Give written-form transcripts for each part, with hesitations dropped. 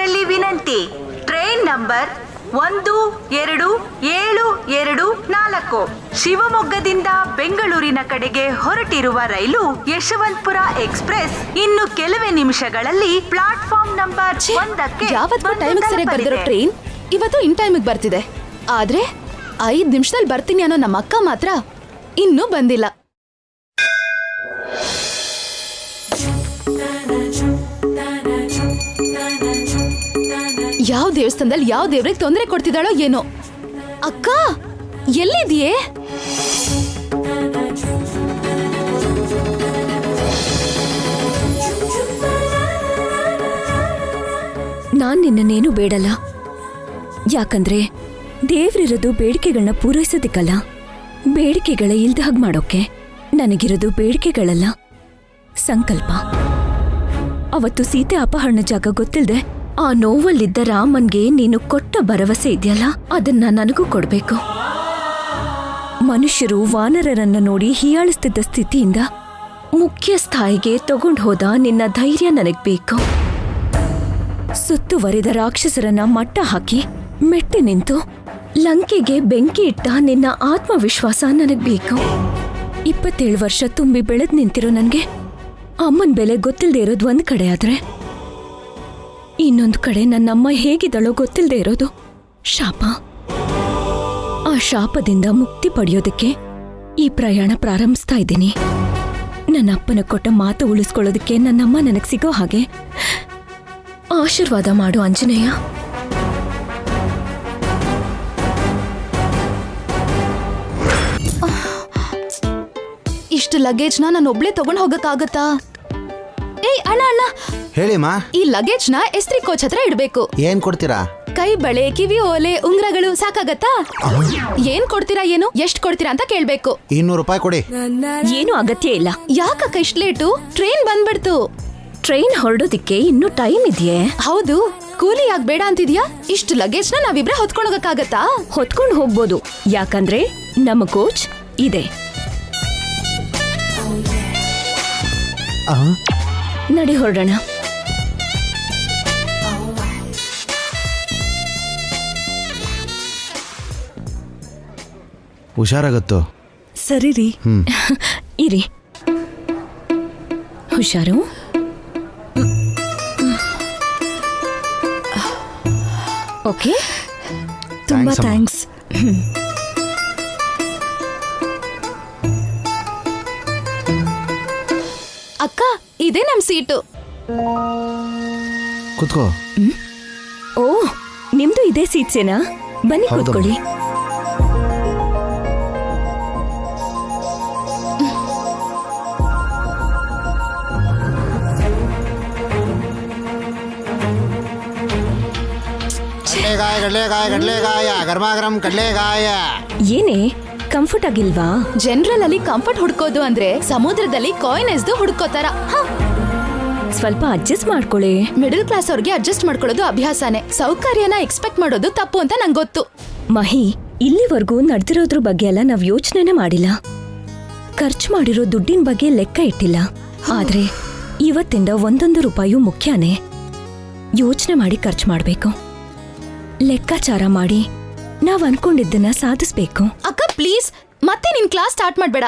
ಪ್ರೇಕ್ಷಕರಲ್ಲಿ ವಿನಂತಿ. Train number 1274 ಶಿವಮೊಗ್ಗದಿಂದ ಬೆಂಗಳೂರಿನ ಕಡೆಗೆ ಹೊರಟಿರುವ ರೈಲು ಯಶವಂತಪುರ ಎಕ್ಸ್ಪ್ರೆಸ್ ಇನ್ನು ಕೆಲವೇ ನಿಮಿಷಗಳಲ್ಲಿ ಪ್ಲಾಟ್ಫಾರ್ಮ್ ನಂಬರ್ 1ಕ್ಕೆ ಯಾವತ್ತೂ ಟೈಮಿಗೆ ಸರಿಯಾಗಿ ಬರ್ದಿರೋ ಟ್ರೈನ್ ಇವತ್ತು ಇನ್ ಟೈಮಿಗೆ ಬರ್ತಿದೆ. ಆದ್ರೆ 5 ನಿಮಿಷದಲ್ಲಿ ಬರ್ತೀನಿ ಅನ್ನೋ ನಮ್ಮ ಅಕ್ಕ ಮಾತ್ರ ಇನ್ನೂ ಬಂದಿಲ್ಲ. ಯಾವ ದೇವಸ್ಥಾನದಲ್ಲಿ ಯಾವ ದೇವ್ರಿಗೆ ತೊಂದರೆ ಕೊಡ್ತಿದ್ದಾಳೋ ಏನೋ. ಅಕ್ಕ ಎಲ್ಲಿದೆಯೇ? ನಾನ್ ನಿನ್ನನ್ನೇನು ಬೇಡಲ್ಲ. ಯಾಕಂದ್ರೆ ದೇವ್ರಿರೋದು ಬೇಡಿಕೆಗಳನ್ನ ಪೂರೈಸೋದಿಕ್ಕಲ್ಲ, ಬೇಡಿಕೆಗಳ ಇಲ್ದ ಹಾಗೆ ಮಾಡೋಕೆ. ನನಗಿರೋದು ಬೇಡಿಕೆಗಳಲ್ಲ, ಸಂಕಲ್ಪ. ಅವತ್ತು ಸೀತೆ ಅಪಹರಣ ಜಾಗ ಗೊತ್ತಿಲ್ದೆ ಆ ನೋವಲ್ಲಿದ್ದ ರಾಮನ್ಗೆ ನೀನು ಕೊಟ್ಟ ಭರವಸೆ ಇದೆಯಲ್ಲ, ಅದನ್ನ ನನಗೂ ಕೊಡ್ಬೇಕು. ಮನುಷ್ಯರು ವಾನರರನ್ನ ನೋಡಿ ಹೀಯಾಳಿಸ್ತಿದ್ದ ಸ್ಥಿತಿಯಿಂದ ಮುಖ್ಯ ಸ್ಥಾಯಿಗೆ ತಗೊಂಡು ಹೋದ ನಿನ್ನ ಧೈರ್ಯ ನನಗ್ ಬೇಕು. ಸುತ್ತುವರಿದ ರಾಕ್ಷಸರನ್ನ ಮಟ್ಟ ಹಾಕಿ ಮೆಟ್ಟಿ ನಿಂತು ಲಂಕೆಗೆ ಬೆಂಕಿ ಇಟ್ಟ ನಿನ್ನ ಆತ್ಮವಿಶ್ವಾಸ ನನಗ್ ಬೇಕು. 27 ವರ್ಷ ತುಂಬಿ ಬೆಳೆದ್ ನಿಂತಿರೋ ನನ್ಗೆ ಅಮ್ಮನ್ ಬೆಲೆ ಗೊತ್ತಿಲ್ದೇ ಇರೋದು ಒಂದ್ ಕಡೆ ಆದ್ರೆ, ಇನ್ನೊಂದು ಕಡೆ ನನ್ನಮ್ಮ ಹೇಗಿದ್ದಳೋ ಗೊತ್ತಿಲ್ಲದೆ ಇರೋದು ಶಾಪ. ಆ ಶಾಪದಿಂದ ಮುಕ್ತಿ ಪಡೆಯೋದಕ್ಕೆ ಈ ಪ್ರಯಾಣ ಪ್ರಾರಂಭಿಸ್ತಾ ಇದ್ದೀನಿ. ನನ್ನ ಅಪ್ಪನ ಕೊಟ್ಟ ಮಾತು ಉಳಿಸ್ಕೊಳ್ಳೋದಕ್ಕೆ ನನ್ನಮ್ಮ ನನಗೆ ಸಿಗೋ ಹಾಗೆ ಆಶೀರ್ವಾದ ಮಾಡು ಆಂಜನೇಯ. ಇಷ್ಟು ಲಗೇಜ್ನ ನಾನು ಒಬ್ಳೆ ತಗೊಂಡ್ ಹೋಗಕ್ಕಾಗತ್ತಾ? ಏಯ್ ಅಣ್ಣ ಅಣ್ಣ, ಹೇಳಿಮ್ಮ. ಈ ಲಗೇಜ್ನ ಎಸ್ತ್ರಿ ಕೋಚ್ ಹತ್ರ ಇಡ್ಬೇಕು. ಏನ್ ಕೊಡ್ತೀರಾ? ಕೈ ಬಳೆ, ಕಿವಿ ಓಲೆ, ಉಂಗ್ರಗಳು ಸಾಕಾಗತ್ತಾ? ಏನ್ ಕೊಡ್ತೀರಾ, ಏನು ಎಷ್ಟ್ ಕೊಡ್ತೀರಾ ಅಂತ ಕೇಳ್ಬೇಕು. 200 ರೂಪಾಯಿ ಕೊಡಿ. ಏನು ಅಗತ್ಯ ಇಲ್ಲ. ಯಾಕಕ್ಕ ಇಷ್ಟ್ ಲೇಟು? ಟ್ರೈನ್ ಬಂದ್ಬಿಡ್ತು. ಟ್ರೈನ್ ಹೊರಡೋದಿಕ್ಕೆ ಇನ್ನೂ ಟೈಮ್ ಇದೆಯೇ? ಹೌದು, ಕೂಲಿ ಯಾಕೆ ಬೇಡ ಅಂತಿದ್ಯಾ? ಇಷ್ಟು ಲಗೇಜ್ನ ನಾವಿಬ್ರೆ ಹೊತ್ಕೊಂಡು ಹೋಗಕ್ಕಾಗತ್ತಾ? ಹೊತ್ಕೊಂಡು ಹೋಗ್ಬೋದು, ಯಾಕಂದ್ರೆ ನಮ್ಮ ಕೋಚ್ ಇದೆ. ನಡಿ ಹೊರಡೋಣ. ಹುಷಾರಾಗತ್ತೋ? ಸರಿ ರೀ. ಇರಿ, ಹುಷಾರು. ಓಕೆ, ತುಂಬಾ ಥ್ಯಾಂಕ್ಸ್. ಅಕ್ಕ, ಇದೇ ನಮ್ ಸೀಟು. ಕುತ್ಕೋ. ಓ, ನಿಮ್ದು ಇದೇ ಸೀಟ್ಸೇನಾ? ಬನ್ನಿ ಕೂತ್ಕೊಳ್ಳಿ. ಕಡ್ಲೆಕಾಯ ಗರ್ಮಾಗರಂ ಕಡ್ಲೆಕಾಯ. ಏನೇ ಕಂಫರ್ಟ್ ಆಗಿಲ್ವಾ? ಜನರಲ್ ಅಲ್ಲಿ ಕಂಫರ್ಟ್ ಹುಡ್ಕೋದು ಅಂದ್ರೆ ಸಮುದ್ರದಲ್ಲಿ ಕಾಯಿನ್ ಎಸ್ದು ಹುಡ್ಕೋತಾರ. ಸ್ವಲ್ಪ ಅಡ್ಜಸ್ಟ್ ಮಾಡ್ಕೊಳ್ಳಿ. ಮಿಡಲ್ ಕ್ಲಾಸ್ ಅವ್ರಿಗೆ ಅಡ್ಜಸ್ಟ್ ಮಾಡ್ಕೊಳ್ಳೋದು ಅಭ್ಯಾಸನೇ. ಸೌಕರ್ಯನ ಎಕ್ಸ್ಪೆಕ್ಟ್ ಮಾಡೋದು ತಪ್ಪು ಅಂತ ನಂಗೆ ಗೊತ್ತು. ಮಹಿ, ಇಲ್ಲಿವರೆಗೂ ನಡೆದಿರೋದ್ರ ಬಗ್ಗೆ ಎಲ್ಲ ನಾವ್ ಯೋಚನೆನೇ ಮಾಡಿಲ್ಲ. ಖರ್ಚು ಮಾಡಿರೋ ದುಡ್ಡಿನ ಬಗ್ಗೆ ಲೆಕ್ಕ ಇಟ್ಟಿಲ್ಲ. ಆದ್ರೆ ಇವತ್ತಿಂದ 1 ರೂಪಾಯಿ ಮುಖ್ಯನೇ. ಯೋಚನೆ ಮಾಡಿ ಖರ್ಚು ಮಾಡ್ಬೇಕು, ಲೆಕ್ಕಾಚಾರ ಮಾಡಿ ನಾವ್ ಅನ್ಕೊಂಡಿದ್ದನ್ನ ಸಾಧಿಸ್ಬೇಕು. ಅಕ್ಕ ಪ್ಲೀಸ್, ಮತ್ತೆ ನಿನ್ ಕ್ಲಾಸ್ ಸ್ಟಾರ್ಟ್ ಮಾಡ್ಬೇಡ.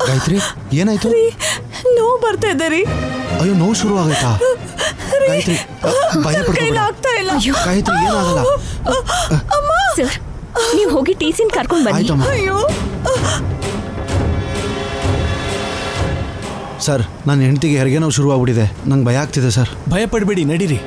ಗಾಯತ್ರಿ, ಏನಾಯ್ತು? ನೋವು ಬರ್ತಾ ಇದೆ ರೀ. ಅಯ್ಯೋ, ನೋವು ಶುರು ಆಗೈತಾ? ಗಾಯತ್ರಿ, ಭಯ ಪಡ್ಕೋಬೇಡ. ಗಾಯತ್ರಿ, ಏನಾಗಲ್ಲ. ಸರ್, ನೀವು ಹೋಗಿ ಟೀಸಿನ್ ಕರ್ಕೊಂಡ್ ಬನ್ನಿ. ಸರ್, ನನ್ನ ಹೆಂಡತಿಗೆ ಹೆರಿಗೆ ನೋವು ಶುರು ಆಗ್ಬಿಟ್ಟಿದೆ. ನಂಗೆ ಭಯ ಆಗ್ತಿದೆ ಸರ್. ಭಯ ಪಡ್ಬೇಡಿ, ನಡೀರಿ.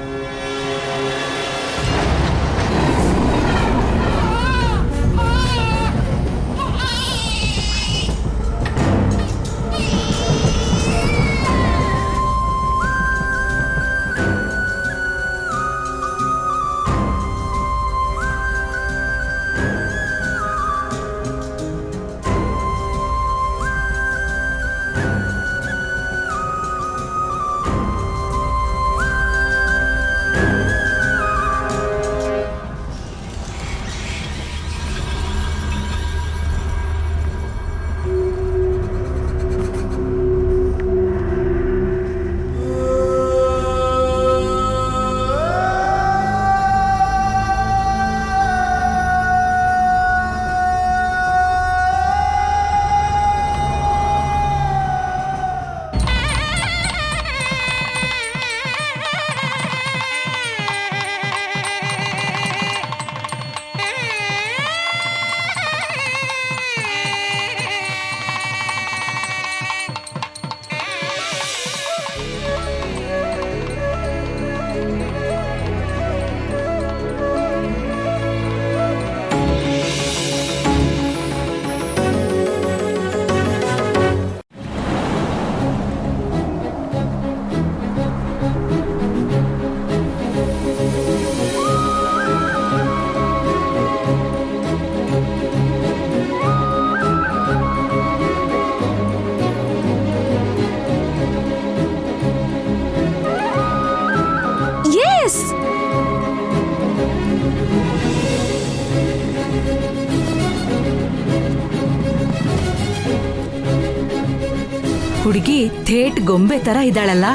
ಹುಡುಗಿ ಥೇಟ್ ಗೊಂಬೆ ತರ ಇದ್ದಾಳಲ್ಲ.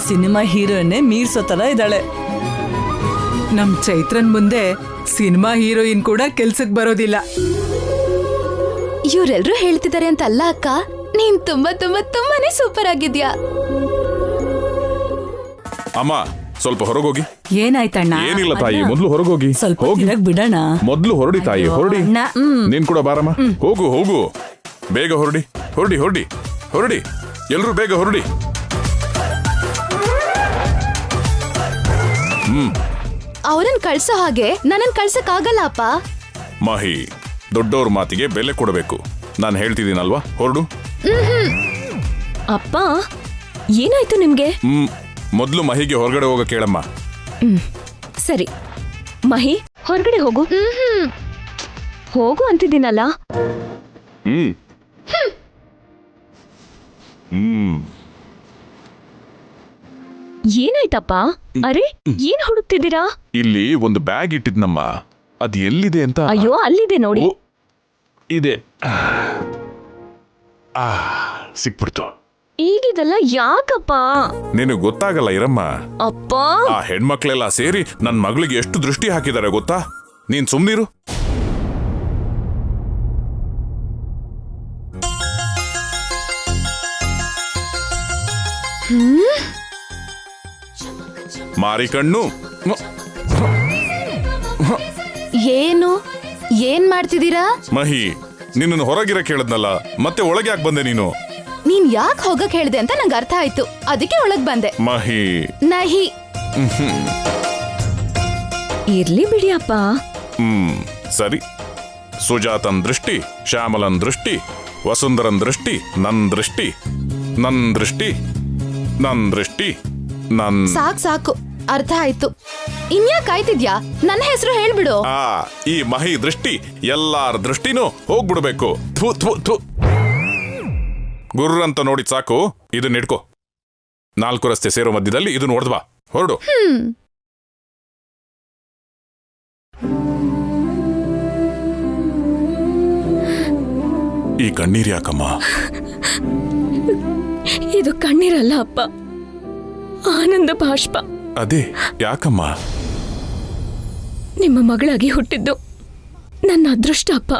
ಸಿನಿಮಾ ಹೀರೋಯಿನ್ನೇ ಮೀರ್ಸೋ ತರ ಇದ್ದಾಳೆ. ನಮ್ ಚೈತ್ರನ್ ಮುಂದೆ ಸಿನಿಮಾ ಹೀರೋಯಿನ್ ಕೂಡ ಕೆಲ್ಸಕ್ ಬರೋದಿಲ್ಲ. ಇವ್ರೆಲ್ರೂ ಹೇಳ್ತಿದ್ದಾರೆ ಅಂತ ಅಲ್ಲ ಅಕ್ಕ, ನೀನ್ ತುಂಬಾ ತುಂಬಾ ತುಂಬಾನೇ ಸೂಪರ್ ಆಗಿದ್ಯಾ. ಅಮ್ಮ ಸ್ವಲ್ಪ ಹೊರಗೋಗಿ. ಏನಾಯ್ತಣ್ಣ? ಏನಿಲ್ಲ ತಾಯಿ, ಮೊದ್ಲು ಹೊರಗೋಗಿ. ಸ್ವಲ್ಪ ಹೋಗಿ ತಿನ್ನಕ್ ಬಿಡೋಣ. ಮೊದ್ಲು ಹೊರಡಿ ತಾಯಿ, ಹೊರಡಿ. ಅಣ್ಣ, ನೀನ್ ಕೂಡ ಬಾರಮ್ಮ. ಹೋಗು ಹೋಗು, ಬೇಗ ಹೊರಡಿ ಹೊರಡಿ ಹೊರಡಿ ಹೊರಡಿ, ಎಲ್ರೂ ಬೇಗ ಹೊರಡಿ. ಅವ್ರನ್ ಕಳ್ಸೋ ಹಾಗೆ ನನ್ನನ್ ಕಳ್ಸಕ್ ಆಗಲ್ಲ ಅಪ್ಪ. ಮಾಹಿ, ದೊಡ್ಡವ್ರ ಮಾತಿಗೆ ಬೆಲೆ ಕೊಡಬೇಕು. ನಾನು ಹೇಳ್ತಿದ್ದೀನಲ್ವಾ, ಹೊರಡು. ಅಪ್ಪ ಏನಾಯ್ತು ನಿಮ್ಗೆ? ಮೊದ್ಲು ಮಹಿಗೆ ಹೊರಗಡೆ ಹೋಗ ಕೇಳಮ್ಮ. ಸರಿ ಮಹಿ, ಹೊರಗಡೆ ಹೋಗು. ಹೋಗು ಅಂತಿದ್ದೀನಲ್ಲ. ಏನಾಯ್ತಪ್ಪ? ಅರೆ, ಏನ್ ಹುಡುಕ್ತಿದ್ದೀರಾ? ಇಲ್ಲಿ ಒಂದು ಬ್ಯಾಗ್ ಇಟ್ಟಿದ್ನಮ್ಮ, ಅದು ಎಲ್ಲಿದೆ ಅಂತ. ಅಯ್ಯೋ, ಅಲ್ಲಿದೆ ನೋಡಿ. ಓ, ಇದೆ. ಸಿಕ್ಬಿಡ್ತು. ಈಗಿದೆಲ್ಲ ಯಾಕಪ್ಪ? ನಿನಗೆ ಗೊತ್ತಾಗಲ್ಲ ಇರಮ್ಮ. ಅಪ್ಪ, ಆ ಹೆಣ್ಮಕ್ಳೆಲ್ಲ ಸೇರಿ ನನ್ ಮಗಳಿಗೆ ಎಷ್ಟು ದೃಷ್ಟಿ ಹಾಕಿದ್ದಾರೆ ಗೊತ್ತಾ? ನೀನ್ ಸುಮ್ನಿರು. ಮಾರಿ ಕಣ್ಣು. ಏನು ಏನ್ ಮಾಡ್ತಿದ್ದೀರಾ? ಮಹಿ, ನಿನ್ನನ್ನು ಹೊರಗಿರ ಕೇಳದ್ನಲ್ಲ, ಮತ್ತೆ ಒಳಗೆ ಯಾಕೆ ಬಂದೆ ನೀನು? ನೀನ್ ಯಾಕೆ ಹೋಗಕ್ ಹೇಳ್ದೆ ಅಂತ ನಂಗೆ ಅರ್ಥ ಆಯ್ತು, ಅದಕ್ಕೆ ಒಳಗ್ ಬಂದೆ. ಮಹಿ, ನಹಿ. ಇರ್ಲಿ ಬಿಡಿ ಅಪ್ಪ. ಸರಿ. ಸುಜಾತನ್ ದೃಷ್ಟಿ, ಶ್ಯಾಮಲನ್ ದೃಷ್ಟಿ, ವಸುಂಧರನ್ ದೃಷ್ಟಿ, ನನ್ ದೃಷ್ಟಿ, ನನ್ ದೃಷ್ಟಿ, ನನ್ ದೃಷ್ಟಿ, ನನ್. ಸಾಕ್ ಸಾಕು, ಅರ್ಥ ಆಯ್ತು. ಇನ್ಯಾಕ್ ಕಾಯ್ತಿದ್ಯಾ? ನನ್ನ ಹೆಸರು ಹೇಳ್ಬಿಡು. ಈ ಮಹಿ ದೃಷ್ಟಿ ಎಲ್ಲಾರ ದೃಷ್ಟಿನೂ ಹೋಗ್ಬಿಡ್ಬೇಕು. ಥು ಥು ಥು. ಗುರ್ರಂತ ನೋಡಿದ್ ಸಾಕು, ಇದನ್ನ ಇಟ್ಕೋ. 4 ರಸ್ತೆ ಸೇರೋ ಮಧ್ಯದಲ್ಲಿ ಇದನ್ನ ಹೊಡೆದ್ಬಾ, ಹೊರಡು. ಈ ಕಣ್ಣೀರ್ ಯಾಕಮ್ಮ? ಇದು ಕಣ್ಣೀರಲ್ಲ ಅಪ್ಪ, ಆನಂದ ಬಾಷ್ಪ. ಅದೇ ಯಾಕಮ್ಮ? ನಿಮ್ಮ ಮಗಳಾಗಿ ಹುಟ್ಟಿದ್ದು ನನ್ನ ಅದೃಷ್ಟ ಅಪ್ಪ.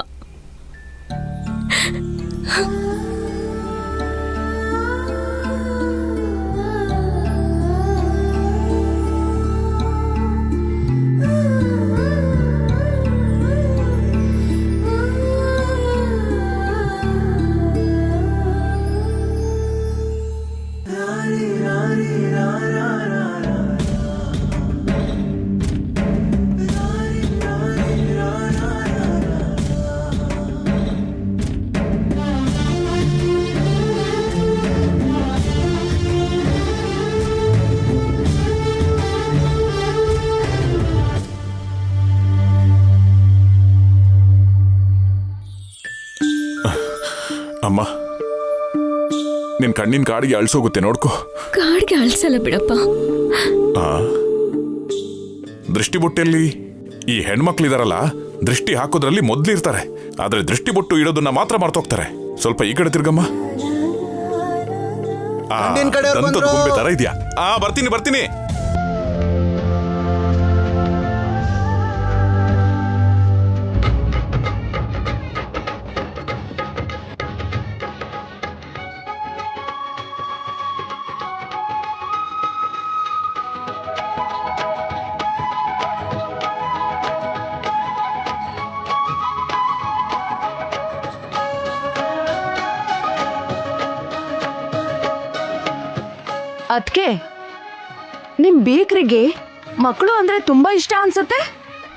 ಅಮ್ಮ, ನಿನ್ ಕಣ್ಣಿನ ಕಾಡಿಗೆ ಅಳ್ಸೋಗುತ್ತೆ, ನೋಡ್ಕೋ. ಕಾಡ್ಗೆ ಅಳ್ಸಲ್ಲ ಬಿಡಪ್ಪ. ದೃಷ್ಟಿ ಬೊಟ್ಟೆಲ್ಲಿ ಈ ಹೆಣ್ಮಕ್ಳಿದಾರಲ್ಲ, ದೃಷ್ಟಿ ಹಾಕೋದ್ರಲ್ಲಿ ಮೊದ್ಲಿರ್ತಾರೆ, ಆದ್ರೆ ದೃಷ್ಟಿ ಬೊಟ್ಟು ಇಡೋದನ್ನ ಮಾತ್ರ ಮರ್ತೋಗ್ತಾರೆ. ಸ್ವಲ್ಪ ಈ ಕಡೆ ತಿರ್ಗಮ್ಮ. ದಂತದ ಗೊಂಬೆ ತರ ಇದೆಯಾ? ಬರ್ತೀನಿ ಬರ್ತೀನಿ. ಅದ್ಕೆ ನಿಮ್ ಬೇಕ್ರಿಗೆ ಮಕ್ಕಳು ಅಂದ್ರೆ ತುಂಬಾ ಇಷ್ಟ ಅನ್ಸುತ್ತೆ.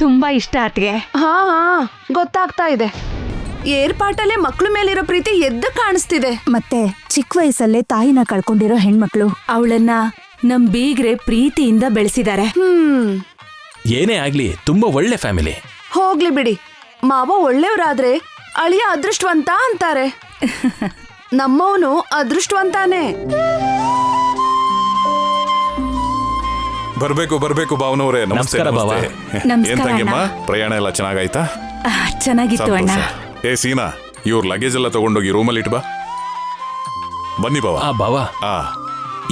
ತುಂಬಾ ಇಷ್ಟ ಅತ್ಗೆ. ಹಾ ಗೊತ್ತಾಗ್ತಾ ಇದೆ. ಏರ್ಪಾಟಲ್ಲೇ ಮಕ್ಳ ಮೇಲಿರೋ ಪ್ರೀತಿ ಎದ್ದ ಕಾಣಿಸ್ತಿದೆ. ಮತ್ತೆ ಚಿಕ್ಕ ವಯಸ್ಸಲ್ಲೇ ತಾಯಿನ ಕಳ್ಕೊಂಡಿರೋ ಹೆಣ್ಮಕ್ಳು ಅವಳನ್ನ ನಮ್ ಬೀಗ್ರೆ ಪ್ರೀತಿಯಿಂದ ಬೆಳೆಸಿದ್ದಾರೆ. ಏನೇ ಆಗ್ಲಿ ತುಂಬಾ ಒಳ್ಳೆ ಫ್ಯಾಮಿಲಿ. ಹೋಗ್ಲಿ ಬಿಡಿ, ಮಾವ ಒಳ್ಳೆಯವರಾದ್ರೆ ಅಳಿಯ ಅದೃಷ್ಟವಂತ ಅಂತಾರೆ. ನಮ್ಮವನು ಅದೃಷ್ಟವಂತಾನೆ. ಬರ್ಬೇಕು ಬರ್ಬೇಕು ಭಾವನವ್ರೆ. ನಮಸ್ಕಾರ ಭಾವ. ಏನ್ ತಂಗಿಮ್ಮ, ಪ್ರಯಾಣ ಎಲ್ಲ ಚೆನ್ನಾಗಾಯ್ತಾ? ಚೆನ್ನಾಗಿತ್ತು ಅಣ್ಣ. ಏ ಸೀನಾ, ಇವ್ರ ಲಗೇಜ್ ಎಲ್ಲ ತಗೊಂಡೋಗಿ ರೂಮಲ್ಲಿ ಇಟ್ ಬಾ. ಬನ್ನಿ ಬಾವ. ಆ ಬಾವ, ಆ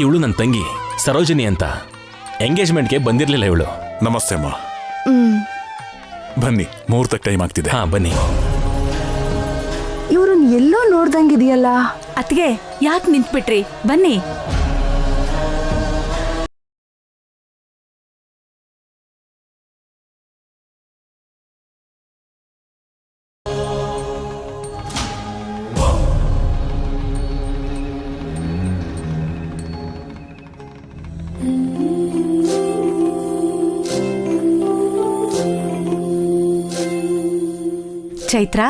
ಇವಳು ನನ್ನ ತಂಗಿ ಸರೋಜಿನಿ ಅಂತ. ಎಂಗೇಜ್ಮೆಂಟ್ಗೆ ಬಂದಿರಲಿಲ್ಲ ಇವಳು. ನಮಸ್ತೆ ಅಮ್ಮ. ಬನ್ನಿ, ಮುಹೂರ್ತಕ್ಕೆ ಟೈಮ್ ಆಗ್ತಿದೆ. ಹಾ ಬನ್ನಿ. ಇವ್ರನ್ನ ಎಲ್ಲೋ ನೋಡ್ದಂಗಿದೆಯಲ್ಲ. ಅತ್ಗೆ ಯಾಕೆ ನಿಂತ್ಬಿಟ್ರಿ? ಬನ್ನಿ. ಚೈತ್ರ,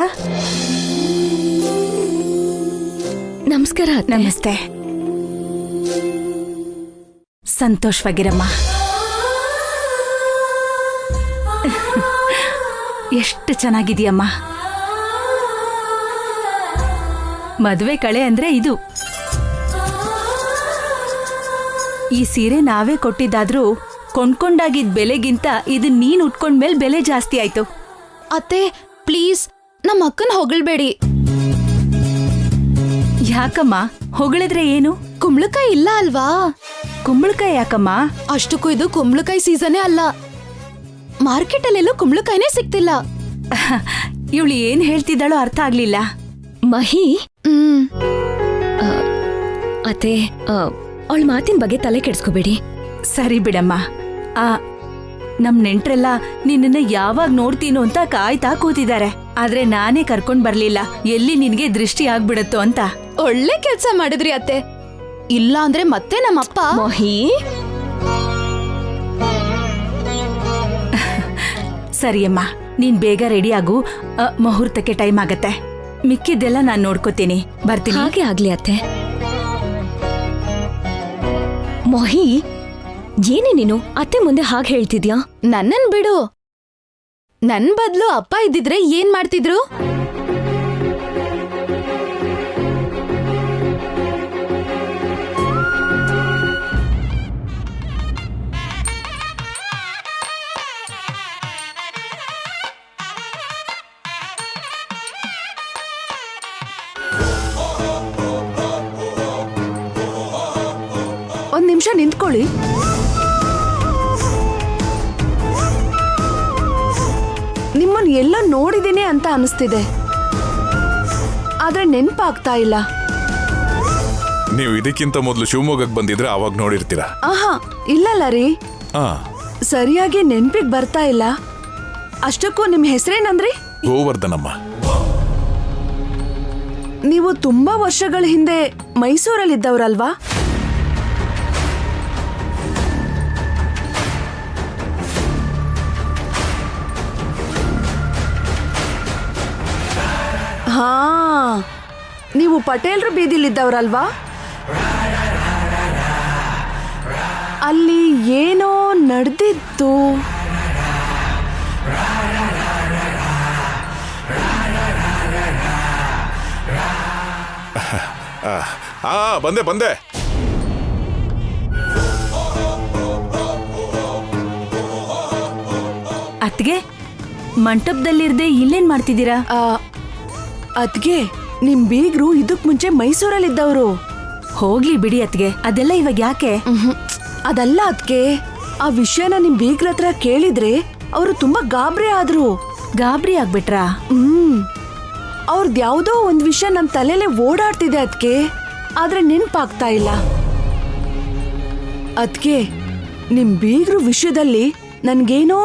ನಮಸ್ಕಾರ ಅತ್ತೆ. ನಮಸ್ತೆ. ಸಂತೋಷವಾಗಿರಮ್ಮ. ಎಷ್ಟು ಚೆನ್ನಾಗಿದೆಯಮ್ಮ. ಮದುವೆ ಕಳೆ ಅಂದ್ರೆ ಇದು. ಈ ಸೀರೆ ನಾವೇ ಕೊಟ್ಟಿದ್ದಾದ್ರೂ ಕೊಂಡ್ಕೊಂಡಾಗಿದ್ ಬೆಲೆಗಿಂತ ಇದು ನೀನ್ ಉಟ್ಕೊಂಡ್ಮೇಲೆ ಬೆಲೆ ಜಾಸ್ತಿ ಆಯ್ತು. ಅತ್ತೆ ಪ್ಲೀಸ್ ನಮ್ಮ ಅಕ್ಕನ ಹೊಗಳ್ಬೇಡಿ. ಯಾಕಮ್ಮ ಹೊಗಳಿದ್ರೆ ಏನು? ಕುಂಬಳಕಾಯಿ ಇಲ್ಲ ಅಲ್ವಾ? ಕುಂಬಳಕಾಯಿ ಯಾಕಮ್ಮ? ಅಷ್ಟಕ್ಕೂ ಇದು ಕುಂಬಳಕಾಯಿ ಸೀಸನೇ ಅಲ್ಲ. ಮಾರ್ಕೆಟಲ್ಲೆಲ್ಲೂ ಕುಂಬಳಕಾಯಿನೇ ಸಿಗ್ತಿಲ್ಲ. ಇವಳು ಏನ್ ಹೇಳ್ತಿದ್ದಾಳೋ ಅರ್ಥ ಆಗ್ಲಿಲ್ಲ. ಮಹಿ, ಹ್ಮ್ ಅತ್ತೆ, ಅವಳ ಮಾತಿನ ಬಗ್ಗೆ ತಲೆ ಕೆಡಿಸ್ಕೋಬೇಡಿ. ಸರಿ ಬಿಡಮ್ಮ. ಆ ನಮ್ ನೆಂಟ್ರೆಲ್ಲ ನಿನ್ನ ಯಾವಾಗ ನೋಡ್ತೀನೋ ಅಂತ ಕಾಯ್ತಾ ಕೂತಿದ್ದಾರೆ. ಆದ್ರೆ ನಾನೇ ಕರ್ಕೊಂಡ್ ಬರ್ಲಿಲ್ಲ, ಎಲ್ಲಿ ನಿನ್ಗೆ ದೃಷ್ಟಿ ಆಗ್ಬಿಡತ್ತೋ ಅಂತ. ಒಳ್ಳೆ ಕೆಲ್ಸ ಮಾಡಿದ್ರಿ ಅತ್ತೆ. ಇಲ್ಲ ಅಂದ್ರೆ ಮತ್ತೆ ನಮ್ಮಪ್ಪ. ಮಹಿ, ಸರಿಯಮ್ಮ, ನೀನ್ ಬೇಗ ರೆಡಿ ಆಗು. ಮುಹೂರ್ತಕ್ಕೆ ಟೈಮ್ ಆಗತ್ತೆ. ಮಿಕ್ಕಿದ್ದೆಲ್ಲ ನಾನ್ ನೋಡ್ಕೋತೀನಿ. ಬರ್ತೀನಿ. ಹಾಗೆ ಆಗ್ಲಿ ಅತ್ತೆ. ಮೊಹಿ, ಏನೇ ನೀನು ಅತ್ತೆ ಮುಂದೆ ಹಾಗೆ ಹೇಳ್ತಿದ್ಯಾ? ನನ್ನನ್ ಬಿಡು. ನನ್ ಬದ್ಲು ಅಪ್ಪ ಇದ್ದಿದ್ರೆ ಏನ್ ಮಾಡ್ತಿದ್ರು? ಒಂದ್ ನಿಮಿಷ ನಿಂತ್ಕೊಳ್ಳಿ. ನಿಮ್ಮನ್ ಎಲ್ಲೋ ನೋಡಿದ್ದೀನಿ ಅಂತ ಅನಿಸ್ತಿದೆ, ಆದ್ರೆ ನೆನ್ಪಾಗ್ತಾ ಇಲ್ಲ. ನೀವು ಇದಕ್ಕಿಂತ ಮೊದಲು ಶಿವಮೊಗ್ಗಕ್ಕೆ ಬಂದಿದ್ರೆ ಅವಾಗ ನೋಡಿರ್ತೀರಾ. ಆಹಾ, ಇಲ್ಲಲ್ಲ ರೀ. ಆ ಸರಿಯಾಗಿ ನೆನ್ಪಿಗ್ ಬರ್ತಾ ಇಲ್ಲ. ಅಷ್ಟಕ್ಕೂ ನಿಮ್ ಹೆಸರೇನಂದ್ರಿ? ಗೋವರ್ಧನಮ್ಮ. ನೀವು ತುಂಬಾ ವರ್ಷಗಳ ಹಿಂದೆ ಮೈಸೂರಲ್ಲಿದ್ದವ್ರಲ್ವಾ? ಹಾ, ನೀವು ಪಟೇಲ್ರು ಬೀದಿಲಿದ್ದವ್ರಲ್ವಾ? ಅಲ್ಲಿ ಏನೋ ನಡೆದಿತ್ತು. ಬಂದೆ ಬಂದೆ. ಅತ್ಗೆ, ಮಂಟಪದಲ್ಲಿರ್ದೆ ಇಲ್ಲೇನ್ ಮಾಡ್ತಿದ್ದೀರಾ? ಅದ್ಗೆ ನಿಮ್ ಬೀಗ್ರು ಇದಕ್ ಮುಂಚೆ ಮೈಸೂರಲ್ಲಿದ್ದವ್ರು. ಹೋಗ್ಲಿ ಬಿಡಿ ಅತ್ಗೆ, ಅದೆಲ್ಲ ಇವಾಗ ಯಾಕೆ? ಅದಲ್ಲ ಅದ್ಕೆ, ಆ ವಿಷಯನ ನಿಮ್ ಬೀಗ್ರ ಹತ್ರ ಕೇಳಿದ್ರೆ ಅವರು ತುಂಬಾ ಗಾಬರಿ ಆದ್ರು. ಗಾಬರಿ ಆಗ್ಬಿಟ್ರಾ? ಅವ್ರದ್ ಯಾವ್ದೋ ಒಂದ್ ವಿಷಯ ನನ್ ತಲೆಲೆ ಓಡಾಡ್ತಿದೆ ಅದ್ಕೆ, ಆದ್ರೆ ನೆನ್ಪಾಗ್ತಾ ಇಲ್ಲ. ಅದ್ಕೆ ನಿಮ್ ಬೀಗ್ರು ವಿಷಯದಲ್ಲಿ ನನ್ಗೇನೋ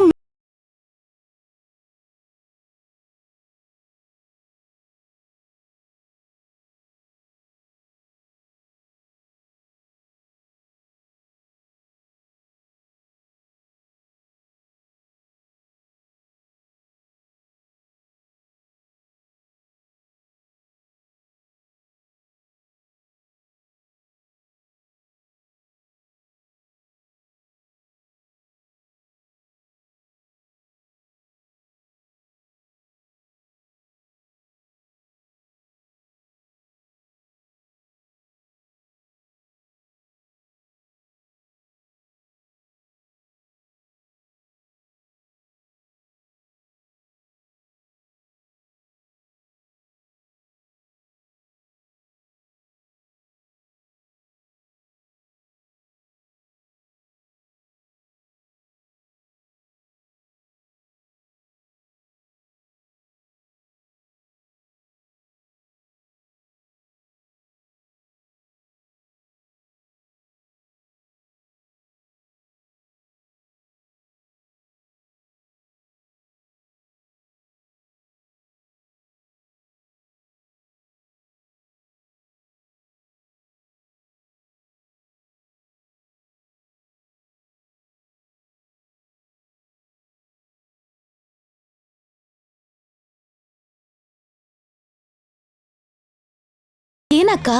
ಏನಕ್ಕ?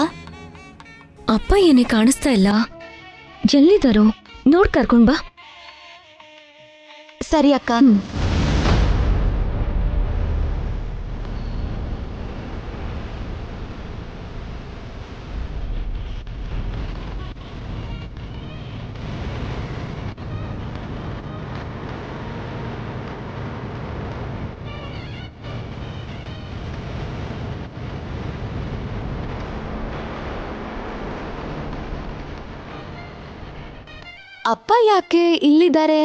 ಅಪ್ಪ ಏನೇ ಕಾಣಿಸ್ತಾ ಇಲ್ಲ, ಎಲ್ಲಿದ್ದಾರೋ ನೋಡ್ ಕರ್ಕೊಂಡ್ ಬಾ. ಸರಿ ಅಕ್ಕ. ಅಪ್ಪ ಯಾಕೆ ಇಲ್ಲಿದ್ದಾರೆ?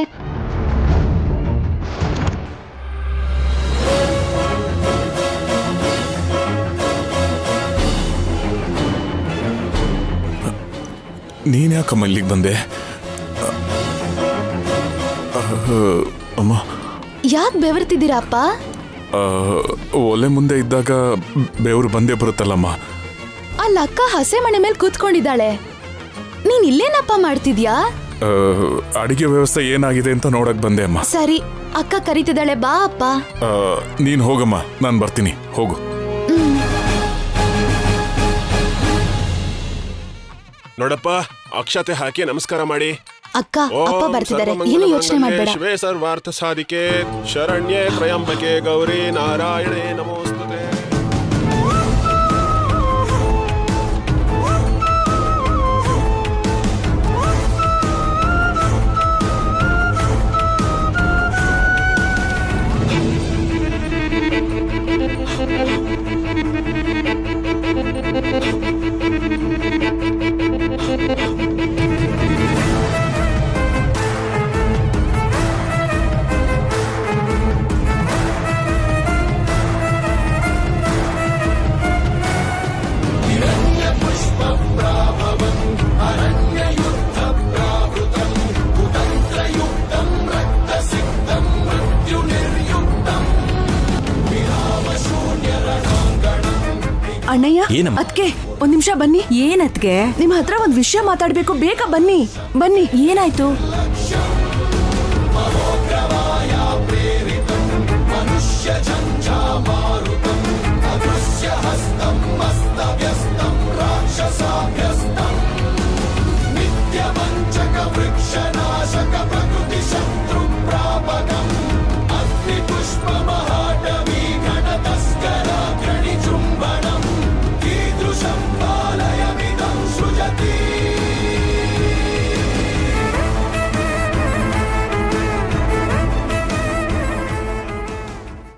ನೀನ್ ಯಾಕಮ್ಮ ಇಲ್ಲಿಗೆ ಬಂದೆ? ಅಮ್ಮ, ಯಾಕೆ ಬೆವರ್ತಿದ್ದೀರಾ ಅಪ್ಪ? ಒಲೆ ಮುಂದೆ ಇದ್ದಾಗ ಬೆವರು ಬಂದೇ ಬರುತ್ತಲ್ಲಮ್ಮ. ಅಲ್ಲ ಅಕ್ಕ ಹಸೆ ಮನೆ ಮೇಲೆ ಕೂತ್ಕೊಂಡಿದ್ದಾಳೆ, ನೀನ್ ಇಲ್ಲೇನಪ್ಪ ಮಾಡ್ತಿದ್ಯಾ? ಅಡಿಗೆ ವ್ಯವಸ್ಥೆ ಏನಾಗಿದೆ ಅಂತ ನೋಡಕ್ ಬಂದೆ ಅಮ್ಮ. ಸರಿ, ಅಕ್ಕ ಕರೀತಿದ್ದಾಳೆ, ಬಾ ಅಪ್ಪ. ನೀನ್ ಹೋಗಮ್ಮ, ನಾನು ಬರ್ತೀನಿ, ಹೋಗು. ನೋಡಪ್ಪ, ಅಕ್ಷತೆ ಹಾಕಿ ನಮಸ್ಕಾರ ಮಾಡಿ. ಅಕ್ಕ ಅಪ್ಪ ಬರ್ತಿದ್ದಾರೆ, ಏನು ಯೋಚನೆ ಮಾಡ್ಬೇಡ. ಶಿವೇ ಸರ್ವಾರ್ಥ ಸಾಧಿಕೆ ಶರಣ್ಯೇ ತ್ರಯಂಬಕೆ ಗೌರಿ ನಾರಾಯಣೇ ನಮೋಸ್ತುತೆ. ಅಣ್ಣಯ್ಯ, ಏನಮ್ಮ? ಅದ್ಕೆ ಒಂದ್ ನಿಮಿಷ ಬನ್ನಿ. ಏನತ್ಗೆ? ನಿಮ್ ಹತ್ರ ಒಂದ್ ವಿಷಯ ಮಾತಾಡ್ಬೇಕು, ಬೇಗ ಬನ್ನಿ. ಬನ್ನಿ. ಏನಾಯ್ತು?